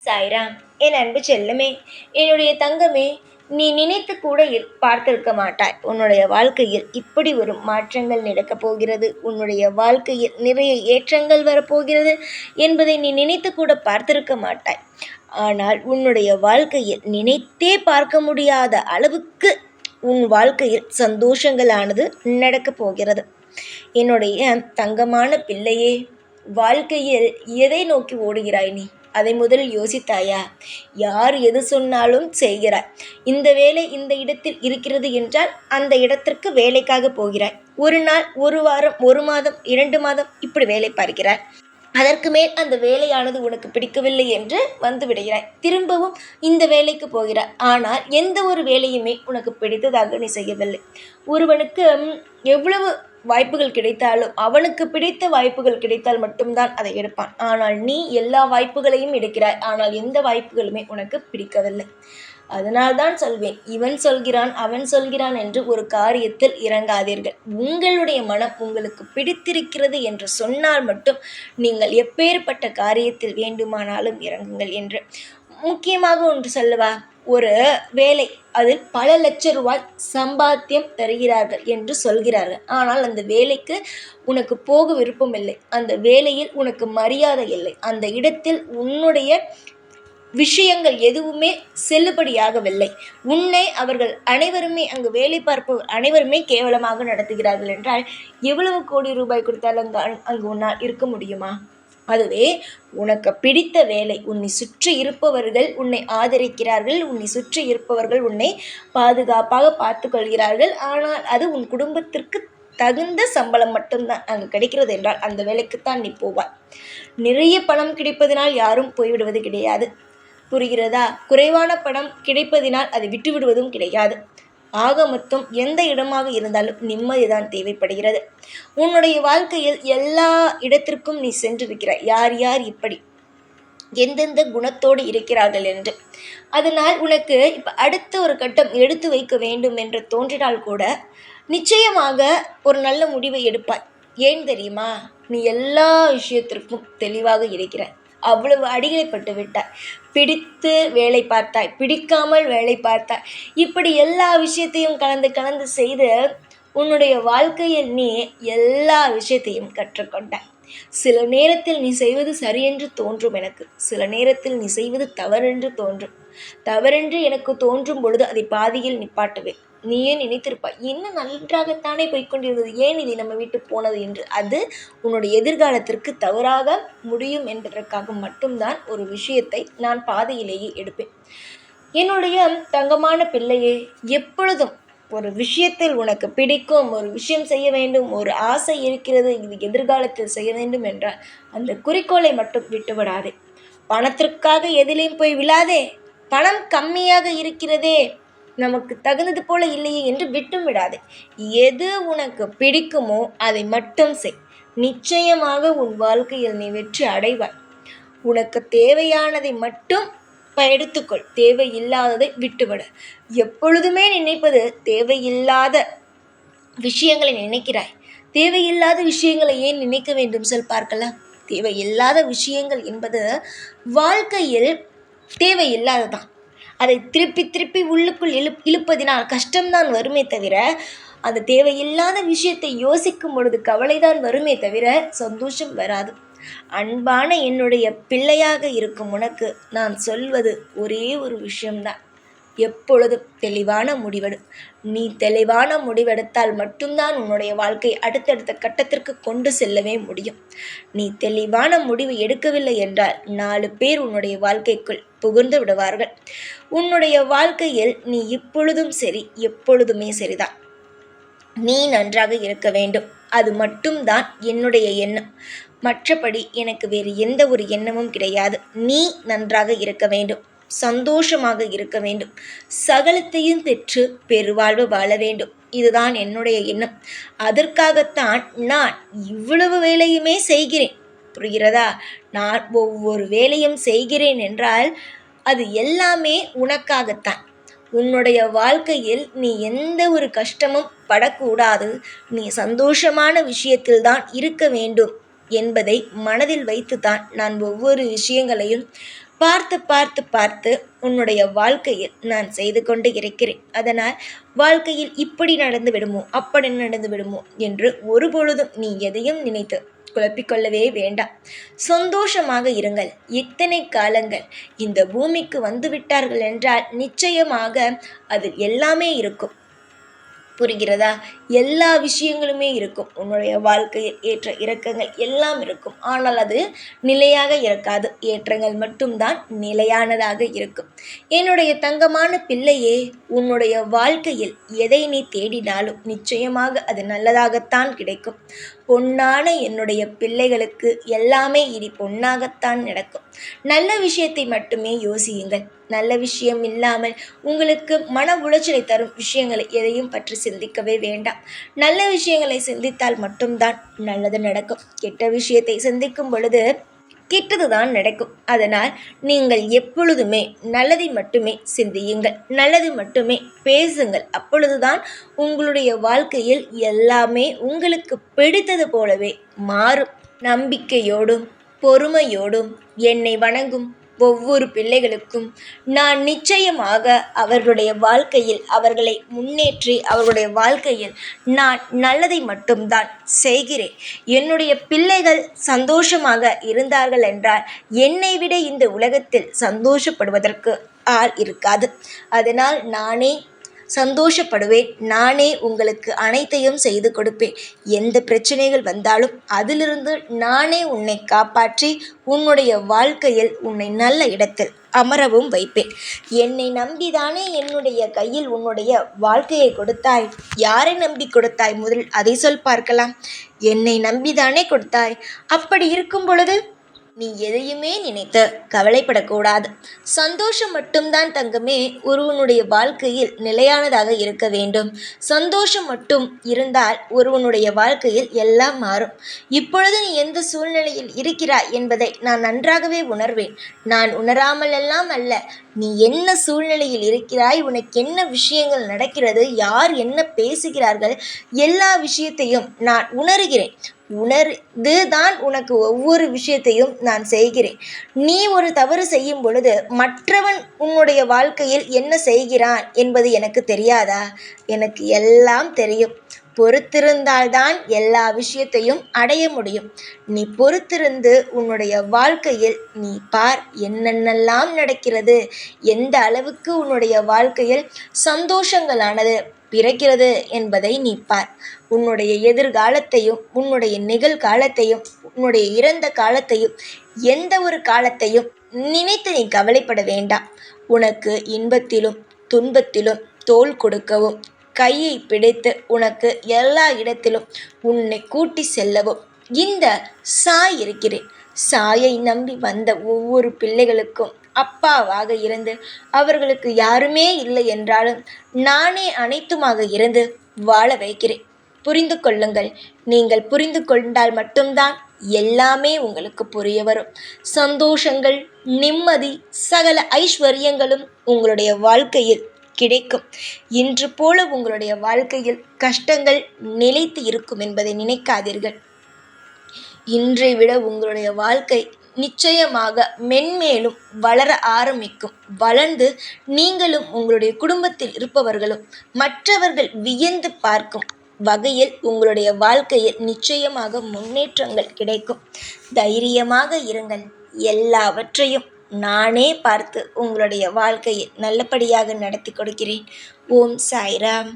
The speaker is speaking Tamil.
சாய்ராம், என் அன்பு செல்லமே, என்னுடைய தங்கமே, நீ நினைத்து கூட பார்த்திருக்க மாட்டாய். உன்னுடைய வாழ்க்கையில் இப்படி ஒரு மாற்றங்கள் நடக்கப் போகிறது, உன்னுடைய வாழ்க்கையில் நிறைய ஏற்றங்கள் வரப்போகிறது என்பதை நீ நினைத்து கூட பார்த்திருக்க மாட்டாய். ஆனால் உன்னுடைய வாழ்க்கையில் நினைத்தே பார்க்க முடியாத அளவுக்கு உன் வாழ்க்கையில் சந்தோஷங்களானது நடக்கப் போகிறது. என்னுடைய தங்கமான பிள்ளையே, வாழ்க்கையில் எதை நோக்கி ஓடுகிறாய் நீ? அதை முதலில் யோசித்தாயா? யார் எது சொன்னாலும் செய்கிறாய். இந்த வேலை இந்த இடத்தில் இருக்கிறது என்றால் அந்த இடத்திற்கு வேலைக்காக போகிறாய். ஒரு நாள், ஒரு வாரம், ஒரு மாதம், 2 மாதம் இப்படி வேலை பார்க்கிறாய். அதற்கு மேல் அந்த வேலையானது உனக்கு பிடிக்கவில்லை என்று வந்து விடுகிறாய். திரும்பவும் இந்த வேலைக்கு போகிறாய். ஆனால் எந்த ஒரு வேலையுமே உனக்கு பிடித்ததாக நீ செய்யவில்லை. ஒருவனுக்கு எவ்வளவு வாய்ப்புகள் கிடைத்தாலும் அவனுக்கு பிடித்த வாய்ப்புகள் கிடைத்தால் மட்டும்தான் அதை எடுப்பான். ஆனால் நீ எல்லா வாய்ப்புகளையும் எடுக்கிறாய். ஆனால் எந்த வாய்ப்புகளுமே உனக்கு பிடிக்கவில்லை. அதனால்தான் சொல்வேன், இவன் சொல்கிறான் அவன் சொல்கிறான் என்று ஒரு காரியத்தில் இறங்காதீர்கள். உங்களுடைய மனம் உங்களுக்கு பிடித்திருக்கிறது என்று சொன்னால் மட்டும் நீங்கள் எப்பேற்பட்ட காரியத்தில் வேண்டுமானாலும் இறங்குங்கள் என்று. முக்கியமாக ஒன்று சொல்லவா? ஒரு வேலை, அதில் பல லட்ச ரூபாய் சம்பாத்தியம் தருகிறார்கள் என்று சொல்கிறார்கள். ஆனால் அந்த வேலைக்கு உனக்கு போக விருப்பம் இல்லை. அந்த வேலையில் உனக்கு மரியாதை இல்லை. அந்த இடத்தில் உன்னுடைய விஷயங்கள் எதுவுமே செல்லுபடியாகவில்லை. உன்னை அவர்கள் அனைவருமே, அங்கு வேலை பார்ப்பவர் அனைவருமே கேவலமாக நடத்துகிறார்கள் என்றால் எவ்வளவு கோடி ரூபாய் கொடுத்தாலும் அங்கு உன்னால் இருக்க முடியுமா? அதுவே உனக்கு பிடித்த வேலை, உன்னை சுற்றி இருப்பவர்கள் உன்னை ஆதரிக்கிறார்கள், உன்னை சுற்றி இருப்பவர்கள் உன்னை பாதுகாப்பாக பார்த்து கொள்கிறார்கள். ஆனால் அது உன் குடும்பத்திற்கு தகுந்த சம்பளம் மட்டும்தான் அங்கு கிடைக்கிறது என்றால் அந்த வேலைக்குத்தான் நீ போவாய். நிறைய பணம் கிடைப்பதனால் யாரும் போய்விடுவது கிடையாது. புரிகிறதா? குறைவான பணம் கிடைப்பதினால் அதை விட்டுவிடுவதும் கிடையாது. ஆக மொத்தம் எந்த இடமாக இருந்தாலும் நிம்மதிதான் தேவைப்படுகிறது. உன்னுடைய வாழ்க்கையில் எல்லா இடத்திற்கும் நீ சென்றிருக்கிறாய். யார் யார் இப்படி எந்தெந்த குணத்தோடு இருக்கிறார்கள் என்று. அதனால் உனக்கு இப்போ அடுத்த ஒரு கட்டம் எடுத்து வைக்க வேண்டும் என்று தோன்றினால் கூட நிச்சயமாக ஒரு நல்ல முடிவை எடுப்பாய். ஏன் தெரியுமா? நீ எல்லா விஷயத்திற்கும் தெளிவாக இருக்கிறாய். அவ்வளவு அடிகளை விட்டாய். பிடித்து வேலை பார்த்தாய், பிடிக்காமல் வேலை பார்த்தாய். இப்படி எல்லா விஷயத்தையும் கலந்து செய்து உன்னுடைய வாழ்க்கையில் நீ எல்லா விஷயத்தையும் கற்றுக்கொண்டாய். சில நேரத்தில் நீ செய்வது சரியென்று தோன்றும் எனக்கு, சில நேரத்தில் நீ செய்வது தவறென்று தோன்றும். தவறென்று எனக்கு தோன்றும் பொழுது அதை பாதியில் நிப்பாட்டுவேன். நீயே நினைத்திருப்பாய், என்ன நன்றாகத்தானே போய்கொண்டிருந்தது, ஏன் இதை நம்ம விட்டு போனது என்று. அது உன்னுடைய எதிர்காலத்திற்கு தவறாக முடியும் என்பதற்காக மட்டும்தான் ஒரு விஷயத்தை நான் பாதையிலேயே எடுப்பேன். என்னுடைய தங்கமான பிள்ளையே, எப்பொழுதும் ஒரு விஷயத்தில் உனக்கு பிடிக்கும், ஒரு விஷயம் செய்ய வேண்டும், ஒரு ஆசை இருக்கிறது, இது எதிர்காலத்தில் செய்ய வேண்டும் என்றால் அந்த குறிக்கோளை மட்டும் விட்டுவிடாதே. பணத்திற்காக எதிலையும் போய் விழாதே. பணம் கம்மியாக இருக்கிறதே, நமக்கு தகுந்தது போல இல்லையே என்று விட்டும் விடாதே. எது உனக்கு பிடிக்குமோ அதை மட்டும் செய். நிச்சயமாக உன் வாழ்க்கையில் நீ வெற்றி அடைவாய். உனக்கு தேவையானதை மட்டும் எடுத்துக்கொள், தேவையில்லாததை விட்டுவிடு. எப்பொழுதுமே நினைப்பது தேவையில்லாத விஷயங்களை நினைக்கிறாய். தேவையில்லாத விஷயங்களை ஏன் நினைக்க வேண்டும் சொல் பார்க்கலாம். தேவையில்லாத விஷயங்கள் என்பது வாழ்க்கையில் தேவையில்லாததான். அதை திருப்பி திருப்பி உள்ளுக்குள் இழுப்பதினால் கஷ்டம்தான் வருமே தவிர, அந்த தேவையில்லாத விஷயத்தை யோசிக்கும் பொழுது கவலைதான் வருமே தவிர சந்தோஷம் வராது. அன்பான என்னுடைய பிள்ளையாக இருக்கும் உனக்கு நான் சொல்வது ஒரே ஒரு விஷயம்தான். எப்பொழுதும் தெளிவான முடிவெடு. நீ தெளிவான முடிவெடுத்தால் மட்டும்தான் உன்னுடைய வாழ்க்கை அடுத்தடுத்த கட்டத்திற்கு கொண்டு செல்லவே முடியும். நீ தெளிவான முடிவு எடுக்கவில்லை என்றால் 4 பேர் உன்னுடைய வாழ்க்கைக்குள் புகுந்து விடுவார்கள். உன்னுடைய வாழ்க்கையில் நீ இப்பொழுதும் சரி, எப்பொழுதுமே சரிதான். நீ நன்றாக இருக்க வேண்டும், அது மட்டும்தான் என்னுடைய எண்ணம். மற்றபடி எனக்கு வேறு எந்த ஒரு எண்ணமும் கிடையாது. நீ நன்றாக இருக்க வேண்டும், சந்தோஷமாக இருக்க வேண்டும், சகலத்தையும் பெற்று பெருவாழ்வு வாழ வேண்டும். இதுதான் என்னுடைய எண்ணம். அதற்காகத்தான் நான் இவ்வளவு வேலையுமே செய்கிறேன். புரிகிறதா? நான் ஒவ்வொரு வேலையும் செய்கிறேன் என்றால் அது எல்லாமே உனக்காகத்தான். உன்னுடைய வாழ்க்கையில் நீ எந்த ஒரு கஷ்டமும் படக்கூடாது, நீ சந்தோஷமான விஷயத்தில்தான் இருக்க வேண்டும் என்பதை மனதில் வைத்துத்தான் நான் ஒவ்வொரு விஷயங்களையும் பார்த்து பார்த்து பார்த்து உன்னுடைய வாழ்க்கையில் நான் செய்து கொண்டு இருக்கிறேன். அதனால் வாழ்க்கையில் இப்படி நடந்து விடுமோ அப்படி நடந்து விடுமோ என்று ஒருபொழுதும் நீ எதையும் நினைத்து குழப்பிக்கொள்ளவே வேண்டாம். சந்தோஷமாக இருங்கள். எத்தனை காலங்கள் இந்த பூமிக்கு வந்துவிட்டார்கள் என்றால் நிச்சயமாக அதில் எல்லாமே இருக்கும். புரிகிறதா? எல்லா விஷயங்களுமே இருக்கும். உன்னுடைய வாழ்க்கையில் ஏற்ற இறக்கங்கள் எல்லாம் இருக்கும். ஆனால் அது நிலையாக இருக்காது. ஏற்றங்கள் மட்டும்தான் நிலையானதாக இருக்கும். என்னுடைய தங்கமான பிள்ளையே, உன்னுடைய வாழ்க்கையில் எதை நீ தேடினாலும் நிச்சயமாக அது நல்லதாகத்தான் கிடைக்கும். பொன்னான என்னுடைய பிள்ளைகளுக்கு எல்லாமே இனி பொன்னாகத்தான் நடக்கும். நல்ல விஷயத்தை மட்டுமே யோசியுங்கள். நல்ல விஷயம் இல்லாமல் உங்களுக்கு மன உளைச்சலை தரும் விஷயங்களை எதையும் பற்றி சிந்திக்கவே வேண்டாம். நல்ல விஷயங்களை சிந்தித்தால் மட்டும்தான் நல்லது நடக்கும். கெட்ட விஷயத்தை சிந்திக்கும் பொழுது கெட்டதுதான் நடக்கும். அதனால் நீங்கள் எப்பொழுதுமே நல்லதை மட்டுமே சிந்தியுங்கள், நல்லது மட்டுமே பேசுங்கள். அப்பொழுதுதான் உங்களுடைய வாழ்க்கையில் எல்லாமே உங்களுக்கு பிடித்தது போலவே மாறும். நம்பிக்கையோடும் பொறுமையோடும் என்னை வணங்கும் ஒவ்வொரு பிள்ளைகளுக்கும் நான் நிச்சயமாக அவர்களுடைய வாழ்க்கையில் அவர்களை முன்னேற்றி அவர்களுடைய வாழ்க்கையில் நான் நல்லதை மட்டும்தான் செய்கிறேன். என்னுடைய பிள்ளைகள் சந்தோஷமாக இருந்தார்கள் என்றால் என்னை விட இந்த உலகத்தில் சந்தோஷப்படுவதற்கு ஆள் இருக்காது. அதனால் நானே சந்தோஷப்படுவேன். நானே உங்களுக்கு அனைத்தையும் செய்து கொடுப்பேன். எந்த பிரச்சனைகள் வந்தாலும் அதிலிருந்து நானே உன்னை காப்பாற்றி உன்னுடைய வாழ்க்கையில் உன்னை நல்ல இடத்தில் அமரவும் வைப்பேன். என்னை நம்பிதானே என்னுடைய கையில் உன்னுடைய வாழ்க்கையை கொடுத்தாய். யாரை நம்பி கொடுத்தாய்? முதலில் அதை சொல் பார்க்கலாம். என்னை நம்பிதானே கொடுத்தாய். அப்படி இருக்கும் பொழுது நீ எதையுமே நினைத்து கவலைப்படக்கூடாது. சந்தோஷம் மட்டும்தான் தங்கமே ஒருவனுடைய வாழ்க்கையில் நிலையானதாக இருக்க வேண்டும். சந்தோஷம் மட்டும் இருந்தால் ஒருவனுடைய வாழ்க்கையில் எல்லாம் மாறும். இப்பொழுது நீ எந்த சூழ்நிலையில் இருக்கிறாய் என்பதை நான் நன்றாகவே உணர்வேன். நான் உணராமல் எல்லாம் அல்ல. நீ என்ன சூழ்நிலையில் இருக்கிறாய், உனக்கு என்ன விஷயங்கள் நடக்கிறது, யார் என்ன பேசுகிறார்கள், எல்லா விஷயத்தையும் நான் உணர்கிறேன். உணர்ந்து தான் உனக்கு ஒவ்வொரு விஷயத்தையும் நான் செய்கிறேன். நீ ஒரு தவறு செய்யும் பொழுது மற்றவன் உன்னுடைய வாழ்க்கையில் என்ன செய்கிறான் என்பது எனக்கு தெரியாதா? எனக்கு எல்லாம் தெரியும். பொறுத்திருந்தால்தான் எல்லா விஷயத்தையும் அடைய முடியும். நீ பொறுத்திருந்து உன்னுடைய வாழ்க்கையில் நீ பார் என்னென்னலாம் நடக்கிறது, எந்த அளவுக்கு உன்னுடைய வாழ்க்கையில் சந்தோஷங்களானது பிறக்கிறது என்பதை நீ பார். உன்னுடைய எதிர்காலத்தையும் உன்னுடைய நிகழ்காலத்தையும் உன்னுடைய இறந்த காலத்தையும் எந்த ஒரு காலத்தையும் நினைத்து நீ கவலைப்பட வேண்டாம். உனக்கு இன்பத்திலும் துன்பத்திலும் தோள் கொடுக்கவும் கையை பிடித்து உனக்கு எல்லா இடத்திலும் உன்னை கூட்டி செல்லவும் இந்த சாய் இருக்கிறேன். சாயை நம்பி வந்த ஒவ்வொரு பிள்ளைகளுக்கும் அப்பாவாக இருந்து அவர்களுக்கு யாருமே இல்லை என்றாலும் நானே அனைத்துமாக இருந்து வாழ வைக்கிறேன். புரிந்து கொள்ளுங்கள். நீங்கள் புரிந்து கொண்டால் மட்டும்தான் எல்லாமே உங்களுக்கு புரிய வரும். சந்தோஷங்கள், நிம்மதி, சகல ஐஸ்வர்யங்களும் உங்களுடைய வாழ்க்கையில் கிடைக்கும். இன்று போல உங்களுடைய வாழ்க்கையில் கஷ்டங்கள் நிலைத்து இருக்கும் என்பதை நினைக்காதீர்கள். இன்றை விட உங்களுடைய வாழ்க்கை நிச்சயமாக மென்மேலும் வளர ஆரம்பிக்கும். வளர்ந்து நீங்களும் உங்களுடைய குடும்பத்தில் இருப்பவர்களும் மற்றவர்கள் வியந்து பார்க்கும் வகையில் உங்களுடைய வாழ்க்கையில் நிச்சயமாக முன்னேற்றங்கள் கிடைக்கும். தைரியமாக இருங்கள். எல்லாவற்றையும் நானே பார்த்து உங்களுடைய வாழ்க்கையை நல்லபடியாக நடத்தி கொடுக்கிறேன். ஓம் சாய்ராம்.